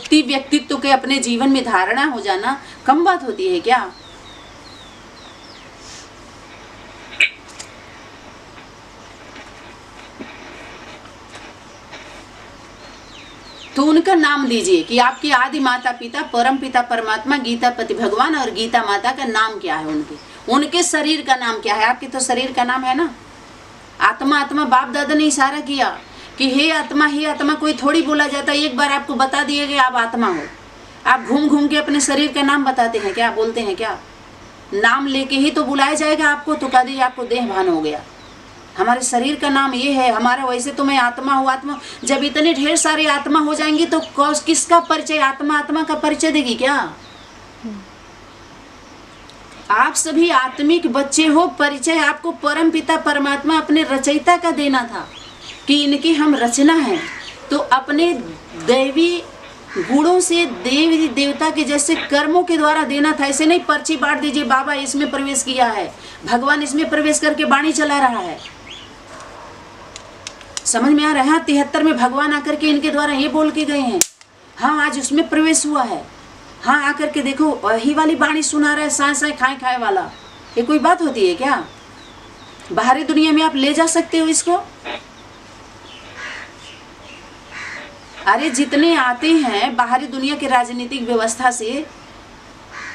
व्यक्ति व्यक्तित्व के अपने जीवन में धारणा हो जाना कम बात होती है क्या? तो उनका नाम लीजिए कि आपके आदि माता पिता परम पिता परमात्मा गीता पति भगवान और गीता माता का नाम क्या है, उनके शरीर का नाम क्या है? आपके तो शरीर का नाम है ना आत्मा। आत्मा बाप दादा ने इशारा किया कि हे आत्मा, कोई थोड़ी बोला जाता है। एक बार आपको बता दिए कि आप आत्मा हो। आप घूम घूम के अपने शरीर का नाम बताते हैं क्या, बोलते हैं क्या? नाम लेके ही तो बुलाया जाएगा आपको, तो कह दीजिए आपको देह भान हो गया। हमारे शरीर का नाम ये है हमारा, वैसे तो मैं आत्मा हूँ। आत्मा जब इतने ढेर सारी आत्मा हो जाएंगी तो किसका परिचय? आत्मा का परिचय देगी क्या? आप सभी आत्मिक बच्चे हो, परिचय आपको परम पिता परमात्मा अपने रचयिता का देना था कि इनकी हम रचना है। तो अपने दैवी गुणों से देवी देवता के जैसे कर्मों के द्वारा देना था। ऐसे नहीं पर्ची बांट दीजिए बाबा इसमें प्रवेश किया है, भगवान इसमें प्रवेश करके वाणी चला रहा है। समझ में आ रहा है? 73 में भगवान आकर के इनके द्वारा ये बोल के गए हैं, हाँ आज उसमें प्रवेश हुआ है। हाँ आकर के देखो वही वाली वाणी सुना रहा है, साए साए खाए खाए वाला। ये कोई बात होती है क्या? बाहरी दुनिया में आप ले जा सकते हो इसको? अरे जितने आते हैं बाहरी दुनिया के राजनीतिक व्यवस्था से,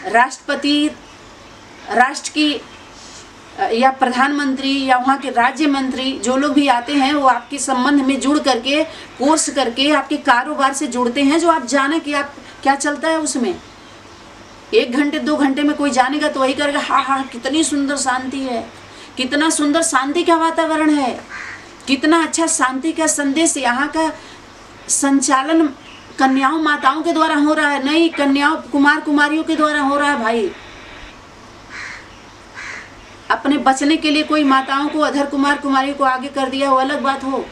राष्ट्रपति, राष्ट्र की या प्रधानमंत्री या वहाँ के राज्य मंत्री जो लोग भी आते हैं, वो आपके संबंध में जुड़ करके कोर्स करके आपके कारोबार से जुड़ते हैं, जो आप जाने कि आप क्या चलता है उसमें। 1 घंटे 2 घंटे में कोई जानेगा तो वही करेगा हाँ हाँ कितनी सुंदर शांति है, कितना सुंदर शांति का वातावरण है, कितना अच्छा शांति का संदेश यहाँ का संचालन कन्याओं माताओं के द्वारा हो रहा है, नहीं कन्याओं कुमार कुमारियों के द्वारा हो रहा है। भाई अपने बचने के लिए कोई माताओं को अधर कुमार कुमारी को आगे कर दिया वो अलग बात हो,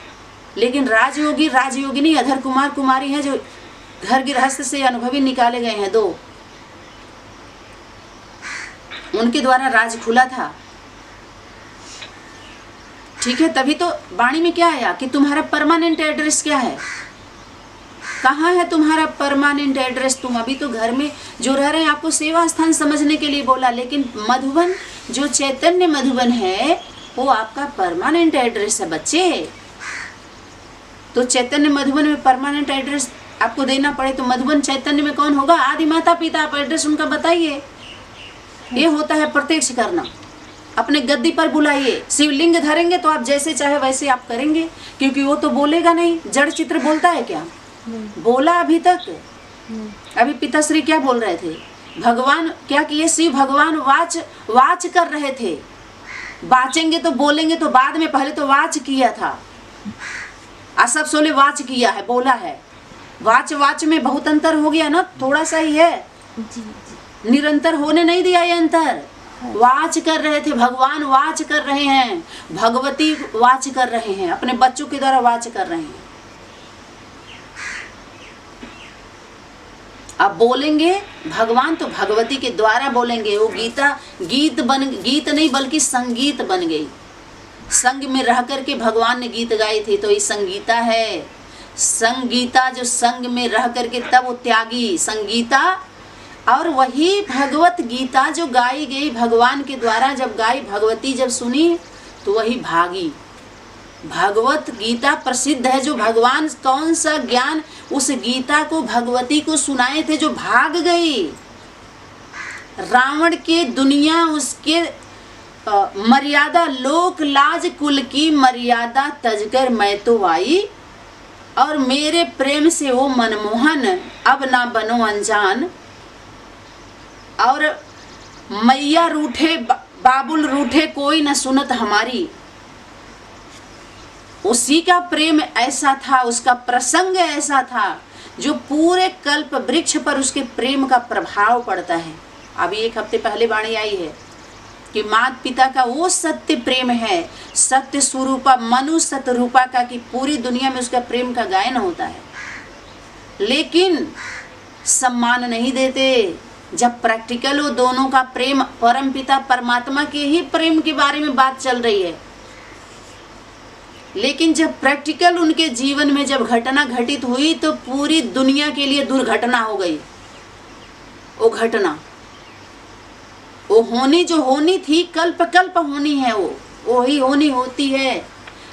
लेकिन राजयोगी राजयोगिनी अधर कुमार कुमारी हैं जो घर गृहस्थ से अनुभवी निकाले गए हैं 2, उनके द्वारा राज खुला था। ठीक है, तभी तो वाणी में क्या आया कि तुम्हारा परमानेंट एड्रेस क्या है, कहाँ है तुम्हारा परमानेंट एड्रेस? तुम अभी तो घर में जो रह रहे हैं आपको सेवा स्थान समझने के लिए बोला, लेकिन मधुबन जो चैतन्य मधुबन है वो आपका परमानेंट एड्रेस है बच्चे। तो चैतन्य मधुबन में परमानेंट एड्रेस आपको देना पड़े तो मधुबन चैतन्य में कौन होगा? आदि माता पिता। आप एड्रेस उनका बताइए। ये होता है प्रत्यक्ष करना। अपने गद्दी पर बुलाइए, शिवलिंग धरेंगे तो आप जैसे चाहे वैसे आप करेंगे, क्योंकि वो तो बोलेगा नहीं। जड़ चित्र बोलता है क्या? बोला अभी तक? अभी पिताश्री क्या बोल रहे थे? भगवान क्या किए? शिव भगवान वाच कर रहे थे। बाचेंगे तो बोलेंगे तो बाद में, पहले तो वाच किया था। सब सोले वाच किया है, बोला है। वाच में बहुत अंतर हो गया ना, थोड़ा सा ही है, निरंतर होने नहीं दिया ये अंतर। वाच कर रहे थे, भगवान वाच कर रहे हैं, भगवती वाच कर रहे हैं, अपने बच्चों के द्वारा वाच कर रहे हैं। अब बोलेंगे भगवान तो भगवती के द्वारा बोलेंगे। वो गीत नहीं बल्कि संगीत बन गई। संग में रह करके भगवान ने गीत गाए थे, तो ये संगीता है। संगीता जो संग में रह करके तब वो त्यागी संगीता, और वही भगवत गीता जो गाई गई भगवान के द्वारा, जब गाई भगवती जब सुनी तो वही भागी। भगवत गीता प्रसिद्ध है, जो भगवान कौन सा ज्ञान उस गीता को भगवती को सुनाए थे, जो भाग गई। रावण के दुनिया उसके मर्यादा लोक लाज कुल की मर्यादा तजकर मैं तो आई, और मेरे प्रेम से वो मनमोहन अब ना बनो अनजान। और मैया रूठे बाबुल रूठे कोई न सुनत हमारी। उसी का प्रेम ऐसा था, उसका प्रसंग ऐसा था जो पूरे कल्प वृक्ष पर उसके प्रेम का प्रभाव पड़ता है। अभी 1 हफ्ते पहले वाणी आई है कि माता पिता का वो सत्य प्रेम है, सत्य स्वरूपा मनु सतरूपा का, कि पूरी दुनिया में उसका प्रेम का गायन होता है। लेकिन सम्मान नहीं देते। जब प्रैक्टिकल वो दोनों का प्रेम, परम पिता परमात्मा के ही प्रेम के बारे में बात चल रही है, लेकिन जब प्रैक्टिकल उनके जीवन में जब घटना घटित हुई तो पूरी दुनिया के लिए दुर्घटना हो गई। वो घटना, वो होनी जो होनी थी, कल्प कल्प होनी है, वो ही होनी होती है,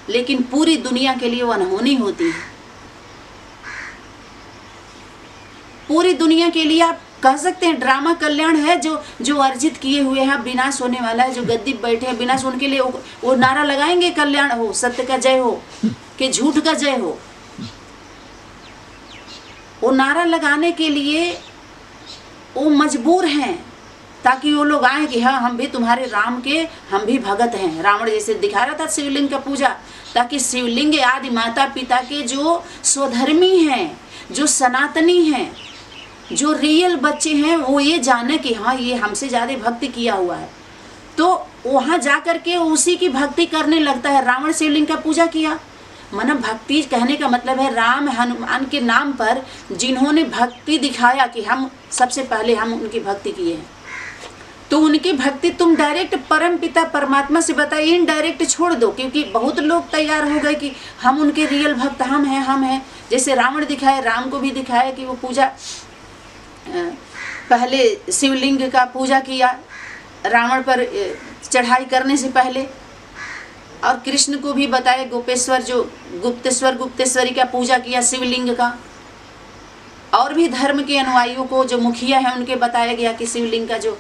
लेकिन पूरी दुनिया के लिए वो अनहोनी होती है। पूरी दुनिया के लिए आप कह सकते हैं ड्रामा कल्याण है, जो अर्जित किए हुए हैं विनाश होने वाला है, जो गद्दी बैठे हैं विनाश, उनके लिए वो नारा लगाएंगे कल्याण हो, सत्य का जय हो, कि झूठ का जय हो। वो नारा लगाने के लिए वो मजबूर हैं, ताकि वो लोग आए कि हाँ हम भी तुम्हारे राम के, हम भी भगत हैं। रावण जैसे दिखा रहा था शिवलिंग का पूजा, ताकि शिवलिंग आदि माता पिता के जो स्वधर्मी हैं, जो सनातनी हैं, जो रियल बच्चे हैं, वो ये जाने कि हाँ ये हमसे ज़्यादा भक्ति किया हुआ है, तो वहाँ जा कर के उसी की भक्ति करने लगता है। रावण शिवलिंग का पूजा किया, माना भक्ति कहने का मतलब है राम हनुमान के नाम पर जिन्होंने भक्ति दिखाया कि हम सबसे पहले हम उनकी भक्ति किए हैं, तो उनकी भक्ति तुम डायरेक्ट परम पिता परमात्मा से बताइए, इनडायरेक्ट छोड़ दो। क्योंकि बहुत लोग तैयार हो गए कि हम उनके रियल भक्त हम हैं। जैसे रावण दिखाए, राम को भी दिखाया कि वो पूजा, पहले शिवलिंग का पूजा किया रावण पर चढ़ाई करने से पहले, और कृष्ण को भी बताया गोपेश्वर जो गुप्तेश्वरी का पूजा किया शिवलिंग का, और भी धर्म के अनुयायियों को जो मुखिया है उनके बताया गया कि शिवलिंग का जो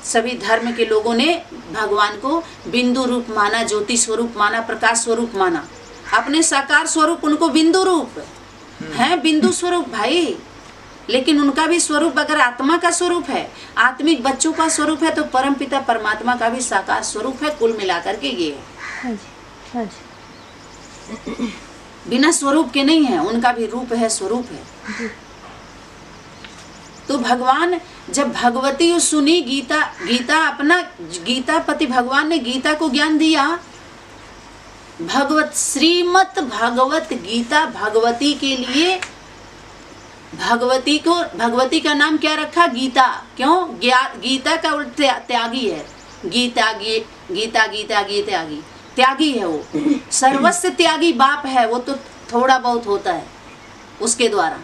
सभी धर्म के लोगों ने भगवान को बिंदु रूप माना, ज्योति स्वरूप माना, प्रकाश स्वरूप माना। अपने साकार स्वरूप उनको बिंदु रूप है, बिंदु स्वरूप भाई, लेकिन उनका भी स्वरूप अगर आत्मा का स्वरूप है, आत्मिक बच्चों का स्वरूप है, तो परम पिता परमात्मा का भी साकार स्वरूप है। कुल मिलाकर के ये है, हाँ जी। बिना स्वरूप के नहीं है, उनका भी रूप है, स्वरूप है। तो भगवान जब भगवती सुनी गीता अपना गीतापति भगवान ने गीता को ज्ञान दिया, श्रीमत भगवत गीता, भगवती के लिए भगवती का नाम क्या रखा? गीता। क्यों? गीता का उल्ट त्यागी है, गीता त्यागी है, वो सर्वस्व त्यागी बाप है। वो तो थोड़ा बहुत होता है उसके द्वारा,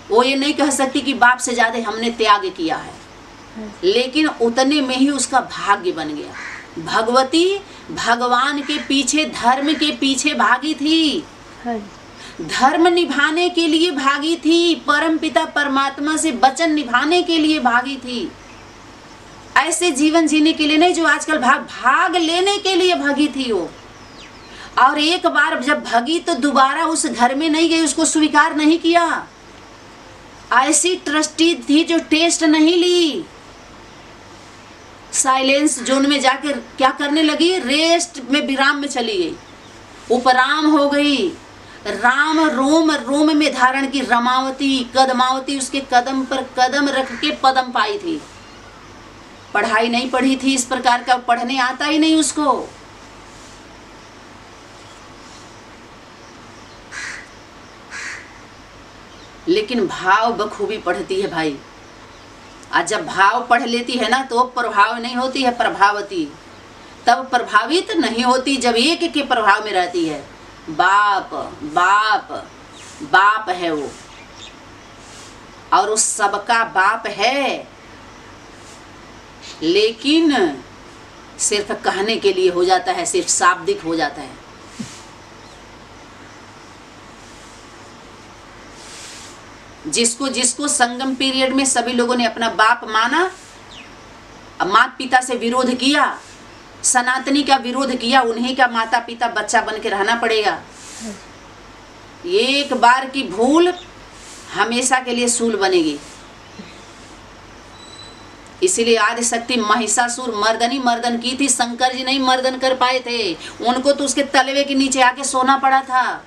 वो ये नहीं कह सकती कि बाप से ज्यादा हमने त्याग किया है, लेकिन उतने में ही उसका भाग्य बन गया। भगवती भगवान के पीछे, धर्म के पीछे भागी थी, धर्म निभाने के लिए भागी थी, परम पिता परमात्मा से वचन निभाने के लिए भागी थी। ऐसे जीवन जीने के लिए नहीं जो आजकल भाग लेने के लिए भागी थी वो। और एक बार जब भागी तो दोबारा उस घर में नहीं गई, उसको स्वीकार नहीं किया। ऐसी ट्रस्टी थी जो टेस्ट नहीं ली, साइलेंस जोन में जाकर क्या करने लगी? रेस्ट में, विराम में चली गई, उपराम हो गई। राम रोम में धारण की रमावती कदमावती, उसके कदम पर कदम रख के पदम पाई थी। पढ़ाई नहीं पढ़ी थी, इस प्रकार का पढ़ने आता ही नहीं उसको। लेकिन भाव बखूबी पढ़ती है भाई। आज जब भाव पढ़ लेती है ना तो प्रभाव नहीं होती है प्रभावती, तब प्रभावित नहीं होती जब एक के प्रभाव में रहती है। बाप बाप बाप है वो, और उस सबका बाप है, लेकिन सिर्फ कहने के लिए हो जाता है, सिर्फ शाब्दिक हो जाता है। जिसको संगम पीरियड में सभी लोगों ने अपना बाप माना, माता पिता से विरोध किया, सनातनी का विरोध किया, उन्हीं का माता पिता बच्चा बन के रहना पड़ेगा। एक बार की भूल हमेशा के लिए सूल बनेगी। इसीलिए आदि शक्ति महिषासुर मर्दन की थी, शंकर जी नहीं मर्दन कर पाए थे, उनको तो उसके तलवे के नीचे आके सोना पड़ा था।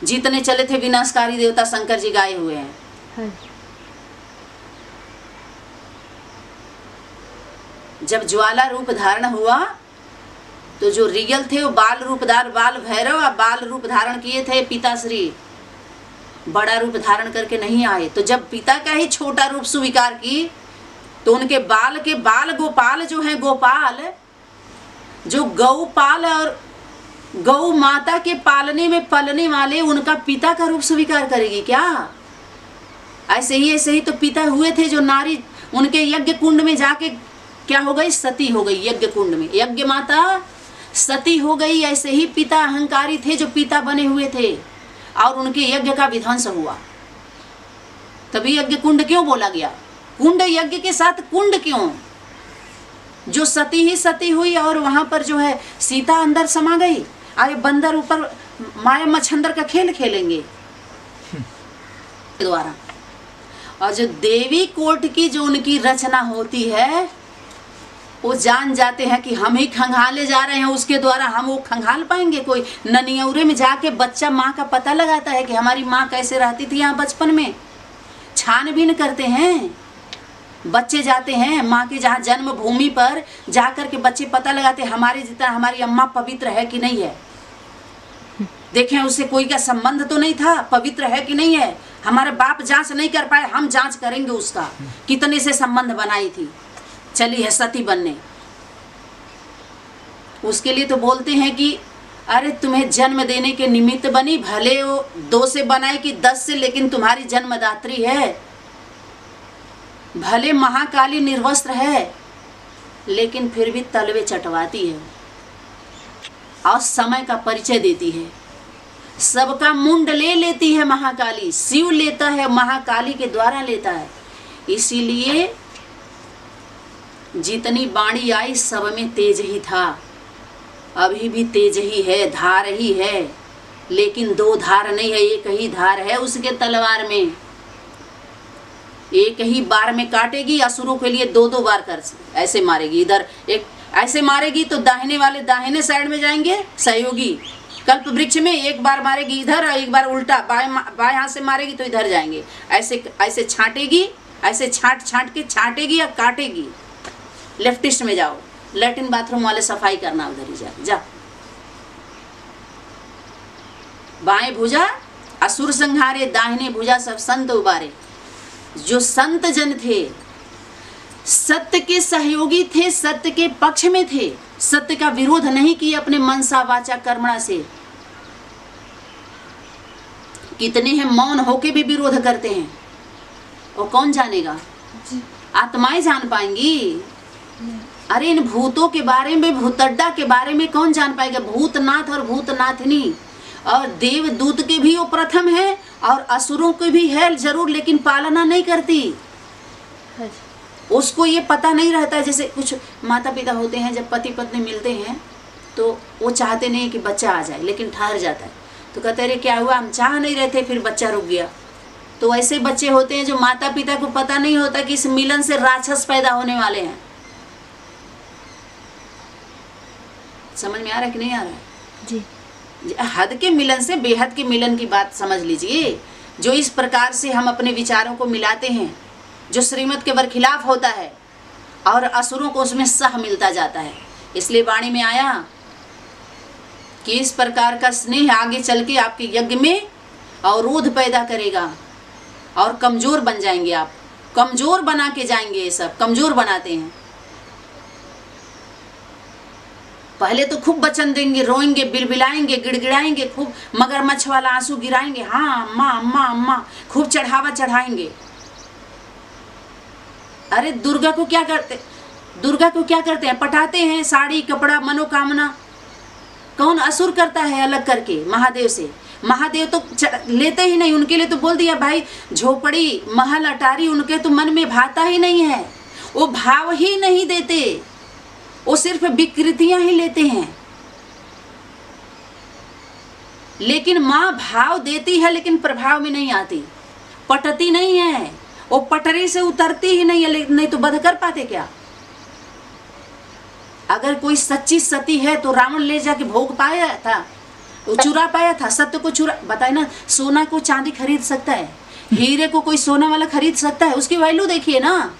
जीतने चले थे विनाशकारी देवता शंकर जी गाए हुए हैं। जब ज्वाला रूप धारण हुआ तो जो रियल थे वो बाल भैरव और बाल रूप धारण किए थे पिताश्री, बड़ा रूप धारण करके नहीं आए। तो जब पिता का ही छोटा रूप स्वीकार की तो उनके बाल गोपाल जो हैं, गोपाल जो गौपाल और गौ माता के पालने में पलने वाले उनका पिता का रूप स्वीकार करेगी क्या? ऐसे ही तो पिता हुए थे जो नारी उनके यज्ञ कुंड में जाके क्या हो गई? सती हो गई। यज्ञ कुंड में यज्ञ माता सती हो गई। ऐसे ही पिता अहंकारी थे जो पिता बने हुए थे और उनके यज्ञ का विध्वंस हुआ। तभी यज्ञ कुंड क्यों बोला गया? कुंड यज्ञ के साथ कुंड क्यों? जो सती ही सती हुई और वहां पर जो है सीता अंदर समा गई। अरे बंदर ऊपर माया मच्छंदर का खेल खेलेंगे द्वारा। और जो देवी कोट की जो उनकी रचना होती है वो जान जाते हैं कि हम ही खंगाले जा रहे हैं, उसके द्वारा हम वो खंगाल पाएंगे? कोई ननियौरे में जाके बच्चा माँ का पता लगाता है कि हमारी माँ कैसे रहती थी यहाँ बचपन में? छानबीन करते हैं। बच्चे जाते हैं माँ के जहाँ जन्मभूमि पर जाकर के बच्चे पता लगाते हैं हमारे जितना हमारी अम्मा पवित्र है कि नहीं है। देखें उससे कोई का संबंध तो नहीं था, पवित्र है कि नहीं है। हमारे बाप जांच नहीं कर पाए, हम जांच करेंगे उसका कितने से संबंध बनाई थी, चली है सती बनने। उसके लिए तो बोलते हैं कि अरे तुम्हें जन्म देने के निमित्त बनी, भले वो 2 से बनाए कि 10 से, लेकिन तुम्हारी जन्मदात्री है। भले महाकाली निर्वस्त्र है लेकिन फिर भी तलवे चटवाती है और समय का परिचय देती है। सबका मुंड ले लेती है महाकाली। शिव लेता है, महाकाली के द्वारा लेता है। इसीलिए जितनी बाणी आई सब में तेज ही था, अभी भी तेज ही है, धार ही है। लेकिन 2 धार नहीं है, एक ही धार है उसके तलवार में। एक ही बार में काटेगी। असुरों के लिए 2-2 बार कर ऐसे मारेगी। इधर एक ऐसे मारेगी तो दाहिने वाले दाहिने साइड में जाएंगे सहयोगी। कल्प वृक्ष में एक बार मारेगी इधर और एक बार उल्टा बाएं हाथ से मारेगी तो इधर जाएंगे। ऐसे ऐसे छांटेगी, ऐसे छांट के छांटेगी या काटेगी। लेफ्टिस्ट में जाओ, लैट्रिन बाथरूम वाले सफाई करना, उधर ही जा। बाएं भुजा असुर संहारे, दाहिने भुजा सब संत उबारे। जो संत जन थे सत्य के सहयोगी थे, सत्य के पक्ष में थे, सत्य का विरोध नहीं किए अपने मनसा वाचा कर्मणा से। कितने हैं मौन होके भी विरोध करते हैं, और कौन जानेगा? आत्माएं जान पाएंगी। अरे इन भूतों के बारे में, भूतड्डा के बारे में कौन जान पाएगा? भूतनाथ और भूतनाथनी और देवदूत के भी वो प्रथम है और असुरों के भी है जरूर, लेकिन पालना नहीं करती। उसको ये पता नहीं रहता है। जैसे कुछ माता पिता होते हैं, जब पति पत्नी मिलते हैं तो वो चाहते नहीं कि बच्चा आ जाए, लेकिन ठहर जाता है। तो कहते अरे क्या हुआ, हम चाह नहीं रहे थे, फिर बच्चा रुक गया। तो ऐसे बच्चे होते हैं जो माता पिता को पता नहीं होता कि इस मिलन से राक्षस पैदा होने वाले हैं। समझ में आ रहा है कि नहीं आ रहा है? जी। हद के मिलन से बेहद के मिलन की बात समझ लीजिए। जो इस प्रकार से हम अपने विचारों को मिलाते हैं, जो श्रीमत के बरखिलाफ होता है और असुरों को उसमें सह मिलता जाता है। इसलिए वाणी में आया कि इस प्रकार का स्नेह आगे चल के आपके यज्ञ में अवरोध पैदा करेगा और कमजोर बन जाएंगे। आप कमजोर बना के जाएंगे। ये सब कमजोर बनाते हैं। पहले तो खूब वचन देंगे, रोएंगे, बिलबिलाएंगे, गिड़गिड़ाएंगे, खूब मगरमच्छ वाला आंसू गिराएंगे, हाँ अम्मा अम्मा अम्मा, खूब चढ़ावा चढ़ाएंगे। अरे दुर्गा को क्या करते हैं? पटाते हैं, साड़ी कपड़ा मनोकामना। कौन असुर करता है अलग करके महादेव से? महादेव तो लेते ही नहीं। उनके लिए तो बोल दिया भाई, झोपड़ी महल अटारी उनके तो मन में भाता ही नहीं है। वो भाव ही नहीं देते, वो सिर्फ विकृतियां ही लेते हैं। लेकिन माँ भाव देती है लेकिन प्रभाव में नहीं आती, पटती नहीं है। वो पटरी से उतरती ही नहीं है, नहीं तो वध कर पाते क्या? अगर कोई सच्ची सती है तो रावण ले जाके भोग पाया था, वो चुरा पाया था, सत्य को चुरा। बताए ना, सोना को चांदी खरीद सकता है, हीरे को कोई सोना वाला खरीद सकता है? उसकी वैल्यू देखिए ना,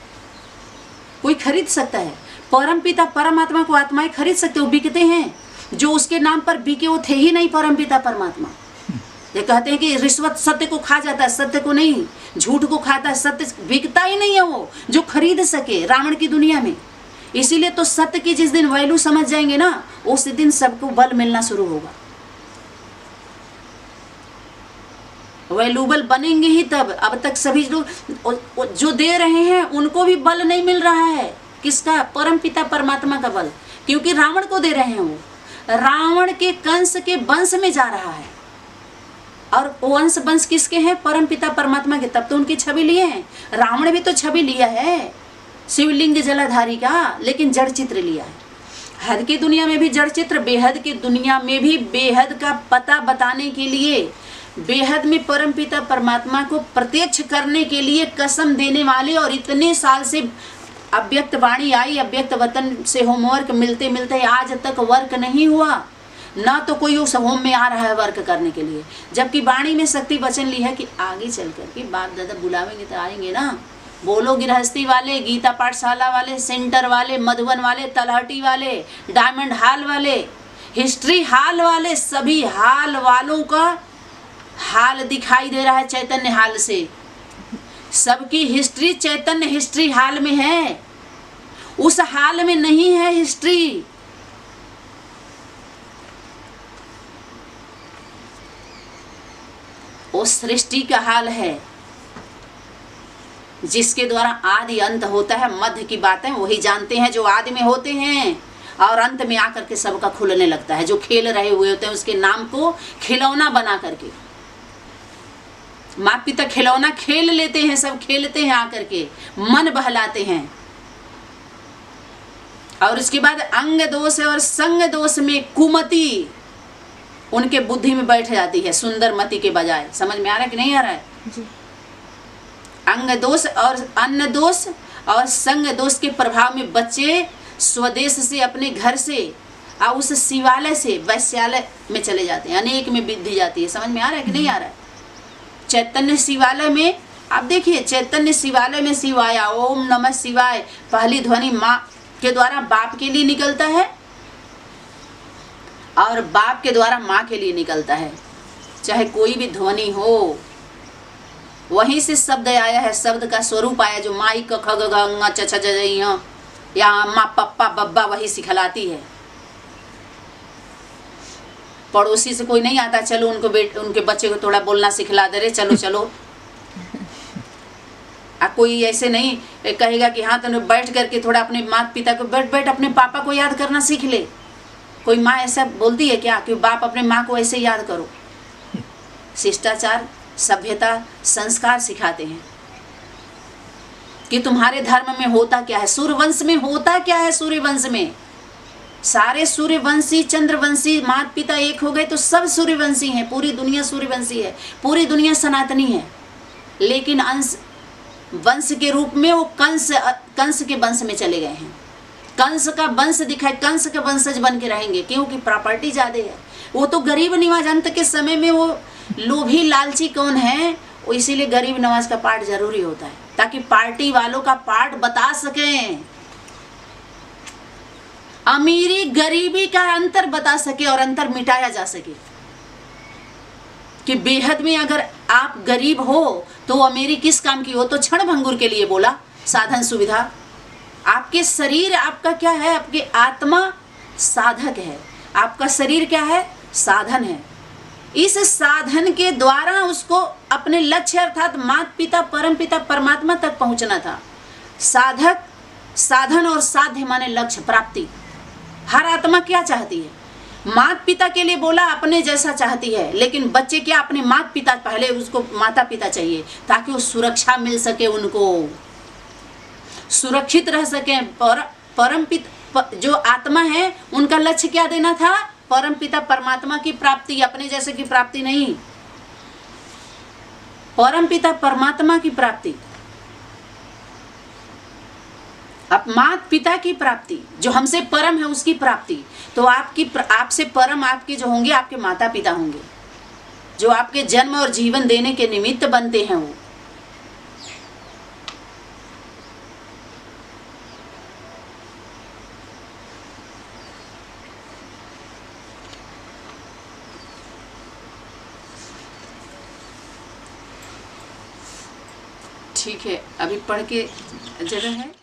कोई खरीद सकता है। परम पिता परमात्मा को आत्माएं खरीद सकते, वो बिकते हैं। जो उसके नाम पर बिके वो थे ही नहीं परम पिता परमात्मा। ये कहते हैं कि रिश्वत सत्य को खा जाता है, सत्य को नहीं। झूठ को खाता है, सत्य बिकता ही नहीं है वो जो खरीद सके रावण की दुनिया में। इसीलिए तो सत्य की जिस दिन वैल्यू समझ जाएंगे ना, उस दिन सबको बल मिलना शुरू होगा। वैल्यूबल बनेंगे ही तब। अब तक सभी लोग जो दे रहे हैं उनको भी बल नहीं मिल रहा है। किसका? परम पिता परमात्मा का बल, क्योंकि रावण को दे रहे हैं। वो रावण के कंस के वंश में जा रहा है, और वंश किसके हैं? परम पिता परमात्मा के। तब तो उनकी छवि लिए हैं। रावण भी तो छवि लिया है शिवलिंग जलाधारी का, लेकिन जड़ चित्र लिया है। हद की दुनिया में भी जड़ चित्र, बेहद की दुनिया में भी बेहद का पता बताने के लिए, बेहद में परम पिता परमात्मा को प्रत्यक्ष करने के लिए कसम देने वाले, और इतने साल से अव्यक्त वाणी आई, अव्यक्त वतन से होमवर्क मिलते मिलते आज तक वर्क नहीं हुआ। ना तो कोई उस होम में आ रहा है वर्क करने के लिए, जबकि वाणी में शक्ति वचन ली है कि आगे चल कर के बाप दादा बुलावेंगे तो आएंगे ना। बोलो गृहस्थी वाले, गीता पाठशाला वाले, सेंटर वाले, मधुबन वाले, तलहटी वाले, डायमंड हॉल वाले, हिस्ट्री हॉल वाले, सभी हाल वालों का हाल दिखाई दे रहा है चैतन्य हाल से। सबकी हिस्ट्री चैतन्य हिस्ट्री हाल में है, उस हाल में नहीं है हिस्ट्री। वो सृष्टि का हाल है, जिसके द्वारा आदि अंत होता है। मध्य की बातें वही जानते हैं जो आदि में होते हैं, और अंत में आकर के सबका खुलने लगता है। जो खेल रहे हुए होते हैं उसके नाम को खिलौना बना करके, माता पिता खिलौना खेल लेते हैं, सब खेलते हैं आकर के, मन बहलाते हैं। और इसके बाद अंग दोष और संग दोष में कुमति उनके बुद्धि में बैठ जाती है, सुंदर मति के बजाय। समझ में आ रहा है कि नहीं आ रहा है जी। अंग दोष और अन्न दोष और संग दोष के प्रभाव में बच्चे स्वदेश से, अपने घर से और उस शिवालय से वैश्यालय में चले जाते हैं। अनेक में वृद्धि जाती है। समझ में आ रहा है कि नहीं आ रहा है? चैतन्य शिवालय में आप देखिए, चैतन्य शिवालय में शिवाय, ओम नमः शिवाय, पहली ध्वनि माँ के द्वारा बाप के लिए निकलता है, और बाप के द्वारा माँ के लिए निकलता है। चाहे कोई भी ध्वनि हो, वहीं से शब्द आया है, शब्द का स्वरूप आया, जो माई क ख ग घ ङ छ छ ज य, या अम्मा पप्पा बब्बा वही सिखलाती है। पड़ोसी से कोई नहीं आता, चलो उनके बच्चे को थोड़ा बोलना सिखला दे रे, चलो चलो। कोई ऐसे नहीं कहेगा कि हाँ तो बैठ करके थोड़ा अपने माता पिता को, बैठ अपने पापा को याद करना सीख ले। कोई माँ ऐसा बोलती है क्या कि बाप अपने माँ को ऐसे याद करो? शिष्टाचार, सभ्यता, संस्कार सिखाते हैं कि तुम्हारे धर्म में होता क्या है, सूर्यवंश में होता क्या है। सूर्यवंश में सारे सूर्यवंशी, चंद्रवंशी माता पिता एक हो गए तो सब सूर्यवंशी हैं। पूरी दुनिया सूर्यवंशी है, पूरी दुनिया सनातनी है। लेकिन अंश वंश के रूप में वो कंस के वंश में चले गए हैं। कंस का वंश दिखाए, कंस के वंशज बन के रहेंगे, क्योंकि प्रॉपर्टी ज़्यादा है। वो तो गरीब निवाज, अंत के समय में वो लोभी लालची कौन है, वो इसीलिए गरीब नवाज का पाठ जरूरी होता है, ताकि पार्टी वालों का पाठ बता सकें, अमीरी गरीबी का अंतर बता सके और अंतर मिटाया जा सके। कि बेहद में अगर आप गरीब हो तो अमीरी किस काम की हो? तो क्षण भंगुर के लिए बोला, साधन सुविधा। आपके शरीर आपका क्या है? आपकी आत्मा साधक है, आपका शरीर क्या है? साधन है। इस साधन के द्वारा उसको अपने लक्ष्य अर्थात माता पिता परम पिता परमात्मा तक पहुंचना था। साधक, साधन और साध्य माने लक्ष्य प्राप्ति। हर आत्मा क्या चाहती है? माता पिता के लिए बोला अपने जैसा चाहती है, लेकिन बच्चे क्या? अपने माता पिता, पहले उसको माता पिता चाहिए ताकि वो सुरक्षा मिल सके, उनको सुरक्षित रह सके। परम पिता जो आत्मा है उनका लक्ष्य क्या देना था? परम पिता परमात्मा की प्राप्ति, अपने जैसे की प्राप्ति नहीं, परम पिता परमात्मा की प्राप्ति, अब माता पिता की प्राप्ति, जो हमसे परम है उसकी प्राप्ति। तो आपसे परम आपके जो होंगे आपके माता पिता होंगे, जो आपके जन्म और जीवन देने के निमित्त बनते हैं। वो ठीक है, अभी पढ़ के जगह है।